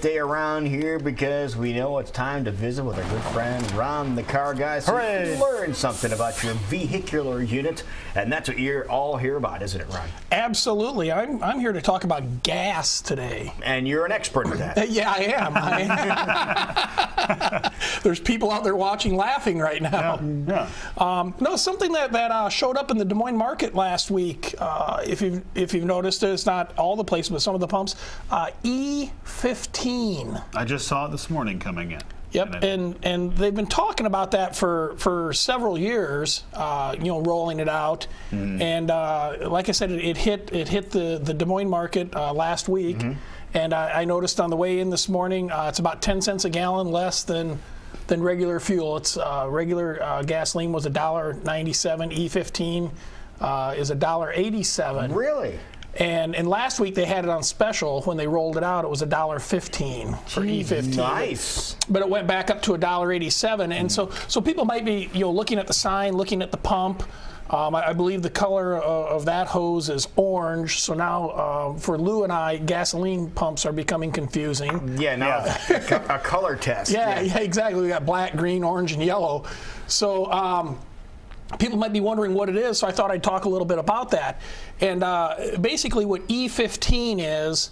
day around here because we know it's time to visit with our good friend Ron, the car guy, so you can learn something about your vehicular unit, and that's what you're all here about, isn't it, Ron? Absolutely. I'm here to talk about gas today. And you're an expert at that. Yeah, I am. There's people out there watching laughing right now. No, something that showed up in the Des Moines market last week, if you've noticed it, it's not all the places, but some of the pumps, E15. I just saw it this morning coming in. Yep, and they've been talking about that for several years, rolling it out. And like I said, it hit the Des Moines market last week. And I noticed on the way in this morning, it's about 10 cents a gallon less than regular fuel. It's regular gasoline was $1.97. E15 is $1.87. Really? And last week they had it on special. When they rolled it out, it was $1.15 for E15. Nice. But it went back up to $1.87, and so people might be looking at the sign, looking at the pump. I believe the color of that hose is orange. So now for Lou and I, gasoline pumps are becoming confusing. Yeah, now a color test. Yeah, exactly. We got black, green, orange, and yellow. So. People might be wondering what it is, so I thought I'd talk a little bit about that. And basically what E15 is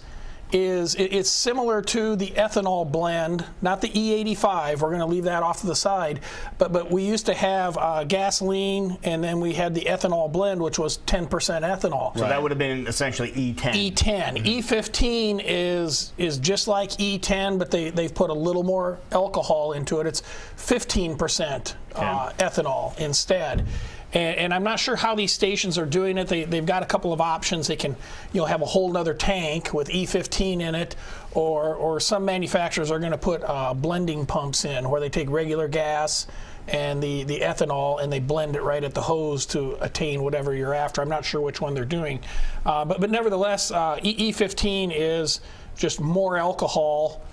it's similar to the ethanol blend, not the E85. We're going to leave that off to the side. But we used to have gasoline, and then we had the ethanol blend, which was 10% ethanol. So that would have been essentially E10. E10. E15 is just like E10, but they've put a little more alcohol into it. It's 15% ethanol instead. And I'm not sure how these stations are doing it. They've got a couple of options. They can, have a whole nother tank with E15 in it, or some manufacturers are going to put blending pumps in where they take regular gas and the ethanol and they blend it right at the hose to attain whatever you're after. I'm not sure which one they're doing, but nevertheless, E15 is just more alcohol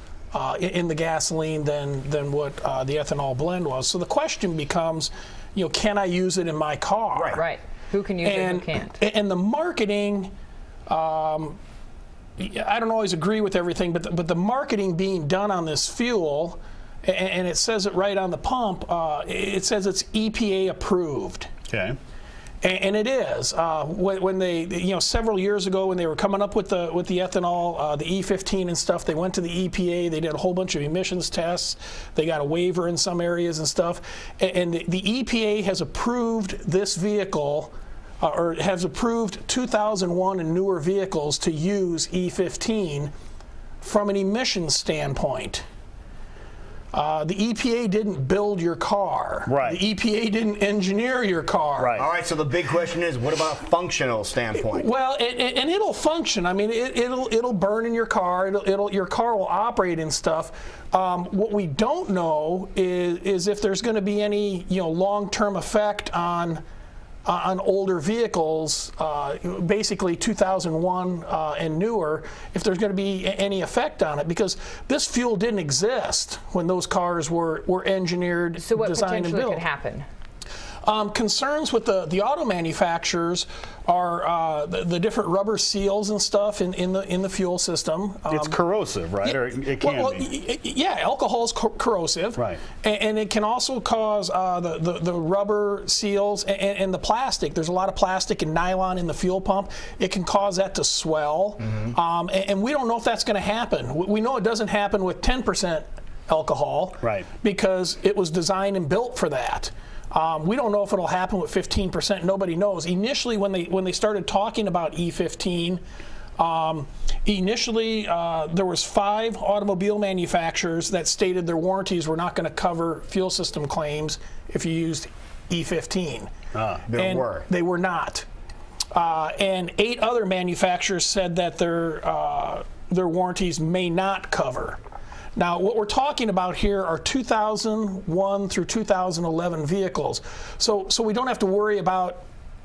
in the gasoline than what the ethanol blend was. So the question becomes, can I use it in my car? Right. Who can use it and who can't? And the marketing, I don't always agree with everything, but the marketing being done on this fuel, and it says it right on the pump, it says it's EPA approved. Okay. And it is. When they, several years ago, when they were coming up with the ethanol, the E15 and stuff, they went to the EPA. They did a whole bunch of emissions tests. They got a waiver in some areas and stuff. And the EPA has approved this vehicle, or has approved 2001 and newer vehicles to use E15 from an emissions standpoint. The EPA didn't build your car. Right. The EPA didn't engineer your car. Right. All right, so the big question is, what about a functional standpoint? Well, and it'll function. I mean, it'll burn in your car. Your car will operate and stuff. What we don't know is if there's going to be any long-term effect on older vehicles, basically 2001 and newer, if there's going to be any effect on it, because this fuel didn't exist when those cars were engineered, so what designed, and built. Could happen? Concerns with the auto manufacturers are the different rubber seals and stuff in the fuel system. It's corrosive, right? Or it can be. Yeah, alcohol is corrosive. Right. And it can also cause the rubber seals and the plastic. There's a lot of plastic and nylon in the fuel pump. It can cause that to swell. And we don't know if that's going to happen. We know it doesn't happen with 10% alcohol. Right. Because it was designed and built for that. We don't know if it'll happen with 15%. Nobody knows. Initially, when they started talking about E15, there was 5 automobile manufacturers that stated their warranties were not going to cover fuel system claims if you used E15. They were not. And 8 other manufacturers said that their warranties may not cover. Now, what we're talking about here are 2001 through 2011 vehicles. So we don't have to worry about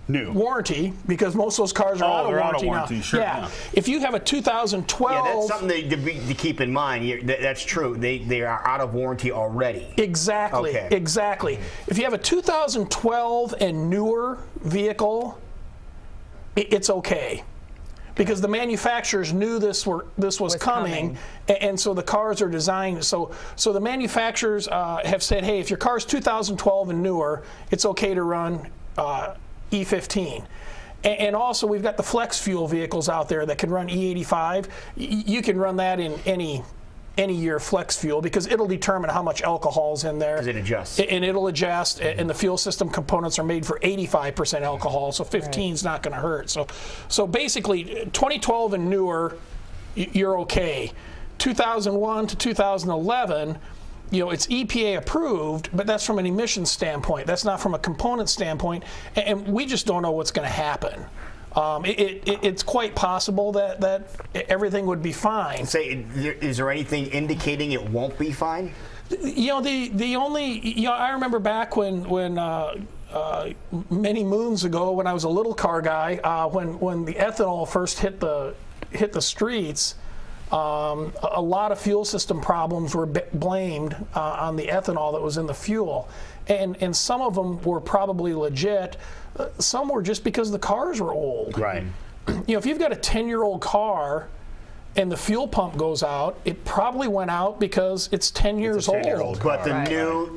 warranty, because most of those cars are out of warranty now. Sure, yeah. If you have a 2012... Yeah, that's something to keep in mind. That's true. They are out of warranty already. Exactly. Okay. Exactly. If you have a 2012 and newer vehicle, it's okay. because the manufacturers knew this was coming. And so the cars are designed. So the manufacturers have said, hey, if your car's 2012 and newer, it's okay to run E15. And also, we've got the flex fuel vehicles out there that can run E85. You can run that in any year flex fuel because it'll determine how much alcohol's in there. Because it adjusts. And it'll adjust, and the fuel system components are made for 85% alcohol, so 15 is not going to hurt. So basically, 2012 and newer, you're okay. 2001 to 2011, it's EPA approved, but that's from an emissions standpoint. That's not from a component standpoint, and we just don't know what's going to happen. It's quite possible that everything would be fine. Is there anything indicating it won't be fine? The only I remember back when many moons ago when I was a little car guy, when the ethanol first hit the streets. A lot of fuel system problems were blamed on the ethanol that was in the fuel, and some of them were probably legit. Some were just because the cars were old. Right. If you've got a 10-year-old car and the fuel pump goes out, it probably went out because it's 10 years old. But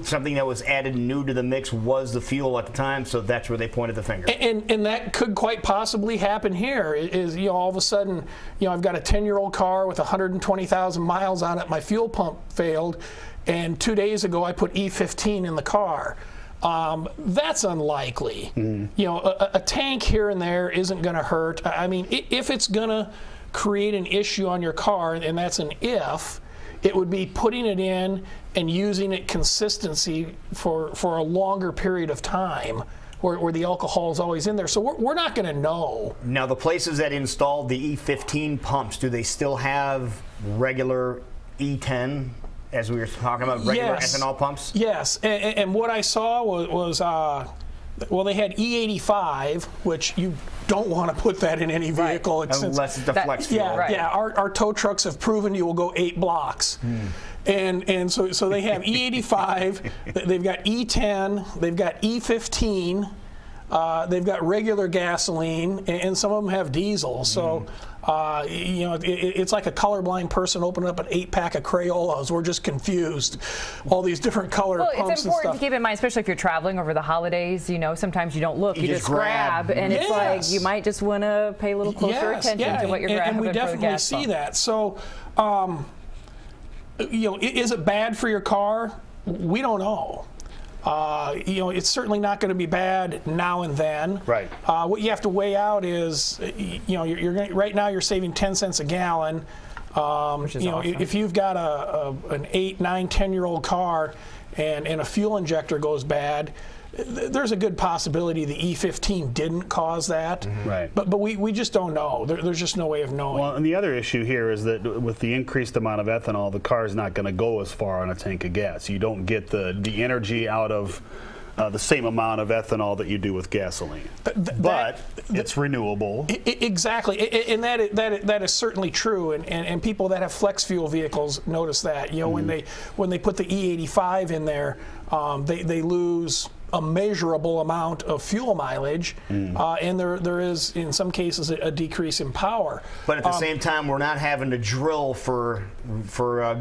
something that was added new to the mix was the fuel at the time, so that's where they pointed the finger. And that could quite possibly happen here. Is all of a sudden, I've got a 10-year-old car with 120,000 miles on it. My fuel pump failed, and 2 days ago I put E15 in the car. That's unlikely. A tank here and there isn't going to hurt. I mean, if it's going to create an issue on your car, and that's an if, it would be putting it in and using it consistency for a longer period of time where the alcohol is always in there. So we're not going to know. Now, the places that installed the E15 pumps, do they still have regular E10, as we were talking about, regular ethanol pumps? Yes, and what I saw was they had E85, which you don't want to put that in any vehicle. Right. Unless it's a flex fuel. Yeah, our tow trucks have proven you will go 8 blocks. And so they have E85, they've got E10, they've got E15, they've got regular gasoline, and some of them have diesel. So it's like a colorblind person opening up an 8-pack of Crayolas. We're just confused. All these different color pumps and stuff. It's important to keep in mind, especially if you're traveling over the holidays. Sometimes you don't look, you just grab, and it's like you might just want to pay a little closer attention to what you're grabbing. And we definitely see that. So, is it bad for your car? We don't know. It's certainly not going to be bad now and then. Right. What you have to weigh out is, right now you're saving 10 cents a gallon. Which is awesome. If you've got an 8, 9, 10-year-old car and a fuel injector goes bad, there's a good possibility the E15 didn't cause that. Right. But we just don't know. There's just no way of knowing. Well, and the other issue here is that with the increased amount of ethanol, the car is not going to go as far on a tank of gas. You don't get the energy out of the same amount of ethanol that you do with gasoline. But it's renewable. Exactly, and that is certainly true. And people that have flex fuel vehicles notice that. When they put the E85 in there, they lose a measurable amount of fuel mileage, and there is, in some cases, a decrease in power. But at the same time, we're not having to drill for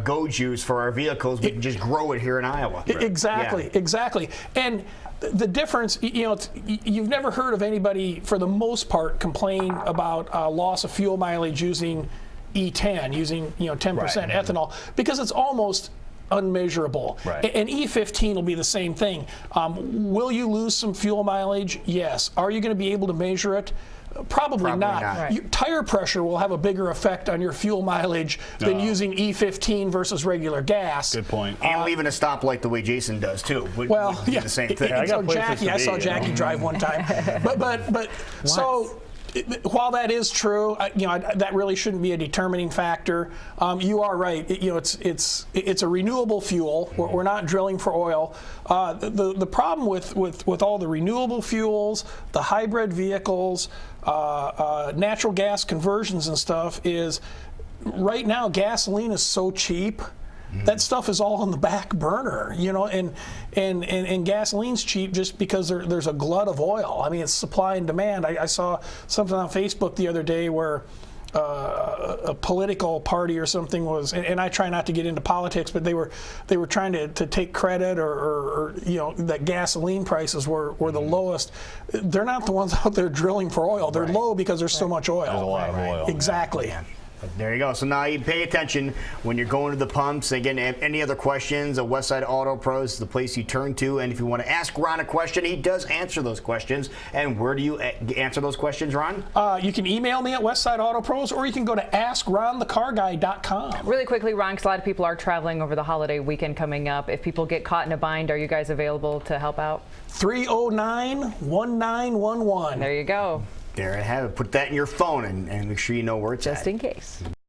go juice for our vehicles. We can just grow it here in Iowa. Exactly. And the difference, you've never heard of anybody, for the most part, complain about loss of fuel mileage using E10, using 10% ethanol, because it's almost unmeasurable. Right. And E15 will be the same thing. Will you lose some fuel mileage? Yes. Are you going to be able to measure it? Probably not. Right. Tire pressure will have a bigger effect on your fuel mileage than using E15 versus regular gas. Good point. And leaving a stoplight the way Jason does too. We do the same thing. I saw Jackie drive one time. but so. While that is true, that really shouldn't be a determining factor. You are right. It's a renewable fuel. We're not drilling for oil. The problem with all the renewable fuels, the hybrid vehicles, natural gas conversions and stuff is, right now gasoline is so cheap. That stuff is all on the back burner, and gasoline's cheap just because there's a glut of oil. I mean, it's supply and demand. I saw something on Facebook the other day where a political party or something was, and I try not to get into politics, but they were trying to take credit or that gasoline prices were the lowest. They're not the ones out there drilling for oil. They're low because there's so much oil. There's a lot of oil. Exactly. Yeah. But there you go. So now you pay attention when you're going to the pumps. Again, any other questions, Westside Auto Pros is the place you turn to. And if you want to ask Ron a question, he does answer those questions. And where do you answer those questions, Ron? You can email me at Westside Auto Pros, or you can go to AskRonTheCarGuy.com. Really quickly, Ron, because a lot of people are traveling over the holiday weekend coming up. If people get caught in a bind, are you guys available to help out? 309-1911. There you go. There I have it. Put that in your phone and make sure you know where it's at. Just in case.